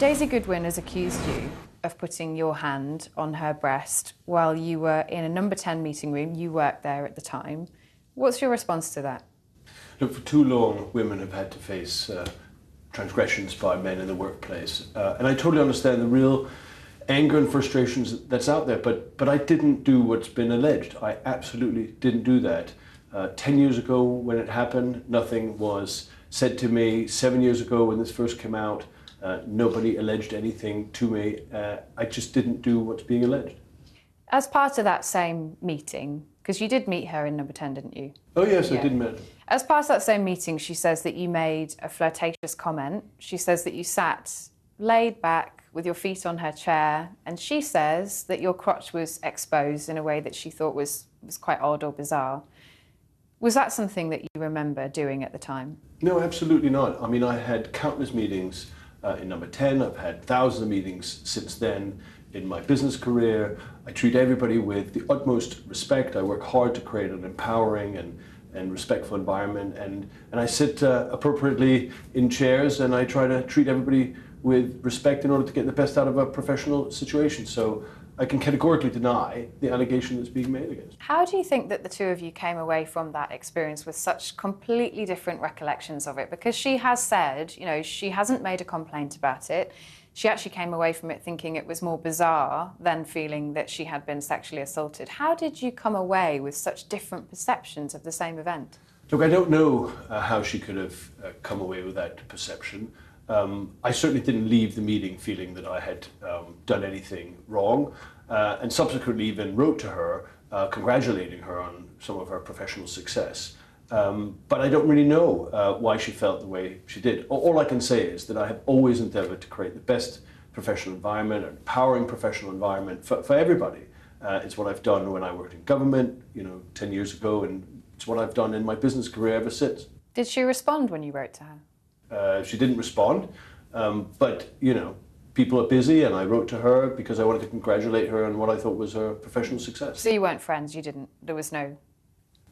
Daisy Goodwin has accused you of putting your hand on her breast while you were in a number 10 meeting room. You worked there at the time. What's your response to that? Look, for too long, women have had to face transgressions by men in the workplace. And I totally understand the real anger and frustrations that's out there, but I didn't do what's been alleged. I absolutely didn't do that. 10 years ago when it happened, nothing was said to me. 7 years ago when this first came out, nobody alleged anything to me. I just didn't do what's being alleged. As part of that same meeting, because you did meet her in number 10, didn't you? Oh yes, yeah. I did meet her. As part of that same meeting, she says that you made a flirtatious comment. She says that you sat laid back with your feet on her chair, and she says that your crotch was exposed in a way that she thought was quite odd or bizarre. Was that something that you remember doing at the time? No, absolutely not. I mean, I had countless meetings in number 10. I've had thousands of meetings since then in my business career. I treat everybody with the utmost respect. I work hard to create an empowering and respectful environment, and I sit appropriately in chairs, and I try to treat everybody with respect in order to get the best out of a professional situation. So I can categorically deny the allegation that's being made against me. How do you think that the two of you came away from that experience with such completely different recollections of it? Because she has said, you know, she hasn't made a complaint about it. She actually came away from it thinking it was more bizarre than feeling that she had been sexually assaulted. How did you come away with such different perceptions of the same event? Look, I don't know how she could have come away with that perception. I certainly didn't leave the meeting feeling that I had done anything wrong, and subsequently even wrote to her congratulating her on some of her professional success. But I don't really know why she felt the way she did. All I can say is that I have always endeavored to create the best professional environment, an empowering professional environment for everybody. It's what I've done when I worked in government, 10 years ago, and it's what I've done in my business career ever since. Did she respond when you wrote to her? She didn't respond, but people are busy, and I wrote to her because I wanted to congratulate her on what I thought was her professional success. So you weren't friends? You didn't? There was no...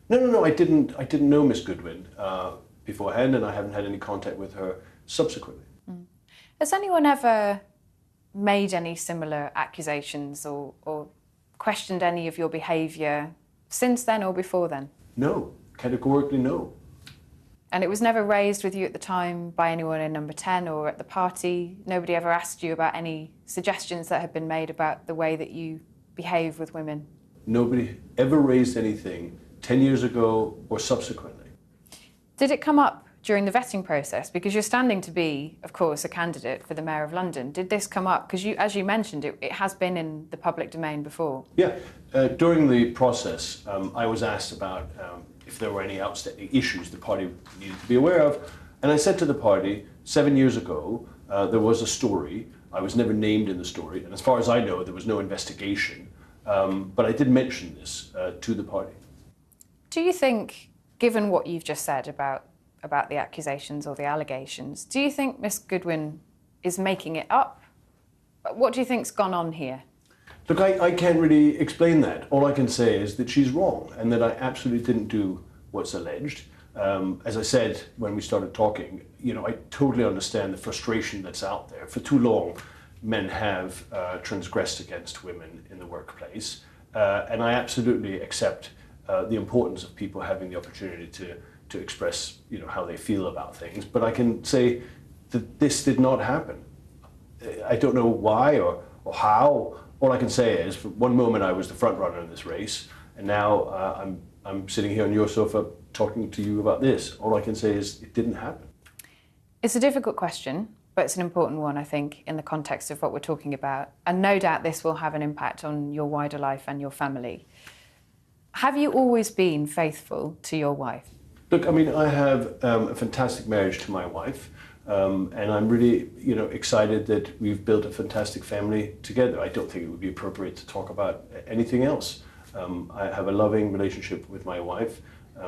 No. I didn't know Miss Goodwin beforehand, and I haven't had any contact with her subsequently. Mm. Has anyone ever made any similar accusations or questioned any of your behaviour since then or before then? No, categorically no. And it was never raised with you at the time by anyone in number 10 or at the party? Nobody ever asked you about any suggestions that had been made about the way that you behave with women? Nobody ever raised anything 10 years ago or subsequently. Did it come up during the vetting process? Because you're standing to be, of course, a candidate for the Mayor of London. Did this come up? Because as you mentioned, it has been in the public domain before. Yeah, during the process, I was asked about if there were any outstanding issues the party needed to be aware of. And I said to the party, 7 years ago, there was a story. I was never named in the story. And as far as I know, there was no investigation. But I did mention this to the party. Do you think, given what you've just said about the accusations or the allegations, do you think Miss Goodwin is making it up? What do you think's gone on here? Look, I can't really explain that. All I can say is that she's wrong and that I absolutely didn't do what's alleged. As I said when we started talking, I totally understand the frustration that's out there. For too long, men have transgressed against women in the workplace, and I absolutely accept the importance of people having the opportunity to express, how they feel about things. But I can say that this did not happen. I don't know why or how. All I can say is, for one moment I was the front runner in this race, and now I'm sitting here on your sofa talking to you about this. All I can say is it didn't happen. It's a difficult question, but it's an important one, I think, in the context of what we're talking about. And no doubt this will have an impact on your wider life and your family. Have you always been faithful to your wife? Look, I mean, I have a fantastic marriage to my wife, and I'm really, excited that we've built a fantastic family together. I don't think it would be appropriate to talk about anything else. I have a loving relationship with my wife.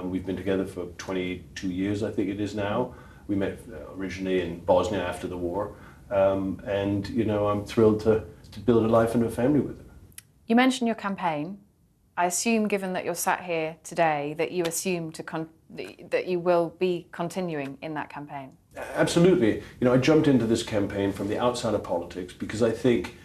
We've been together for 22 years, I think it is now. We met originally in Bosnia after the war, and I'm thrilled to build a life and a family with her. You mentioned your campaign. I assume, given that you're sat here today, that you assume that you will be continuing in that campaign. Absolutely. You know, I jumped into this campaign from the outside of politics because I think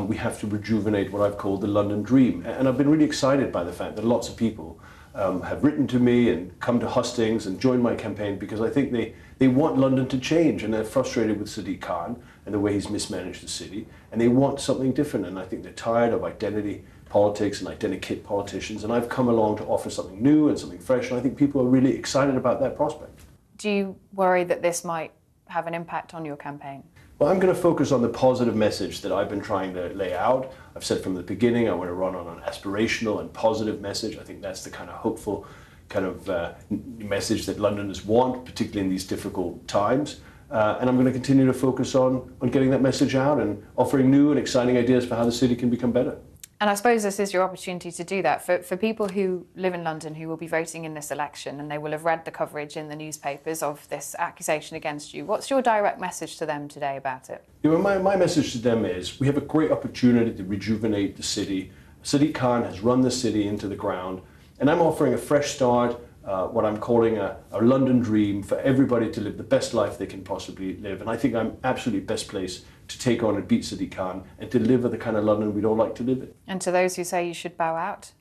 we have to rejuvenate what I've called the London dream. And I've been really excited by the fact that lots of people have written to me and come to hustings and joined my campaign because I think they want London to change, and they're frustrated with Sadiq Khan and the way he's mismanaged the city, and they want something different. And I think they're tired of identity politics and identikit politicians, and I've come along to offer something new and something fresh, and I think people are really excited about that prospect. Do you worry that this might have an impact on your campaign? Well, I'm going to focus on the positive message that I've been trying to lay out. I've said from the beginning I want to run on an aspirational and positive message. I think that's the kind of hopeful kind of message that Londoners want, particularly in these difficult times. And I'm going to continue to focus on getting that message out and offering new and exciting ideas for how the city can become better. And I suppose this is your opportunity to do that. For people who live in London who will be voting in this election and they will have read the coverage in the newspapers of this accusation against you, what's your direct message to them today about it? You know, my message to them is we have a great opportunity to rejuvenate the city. Sadiq Khan has run the city into the ground, and I'm offering a fresh start, what I'm calling a London dream for everybody to live the best life they can possibly live. And I think I'm absolutely best placed to take on and beat Sadiq Khan and deliver the kind of London we'd all like to live in. And to those who say you should bow out?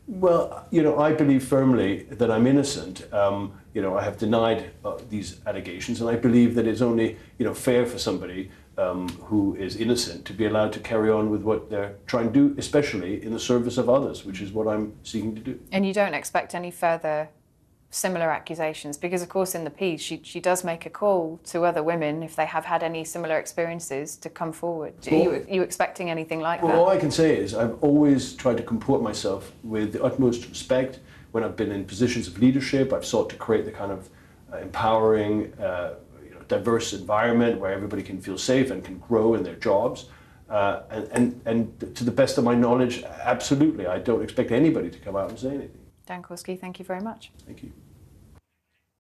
Well, you know, I believe firmly that I'm innocent. You know, I have denied these allegations, and I believe that it's only, you know, fair for somebody who is innocent to be allowed to carry on with what they're trying to do, especially in the service of others, which is what I'm seeking to do. And you don't expect any further similar accusations? Because, of course, in the piece, she does make a call to other women, if they have had any similar experiences, to come forward. Are you expecting anything like that? Well, all I can say is I've always tried to comport myself with the utmost respect. When I've been in positions of leadership, I've sought to create the kind of empowering, diverse environment where everybody can feel safe and can grow in their jobs. And to the best of my knowledge, absolutely, I don't expect anybody to come out and say anything. Dan Korski, thank you very much. Thank you.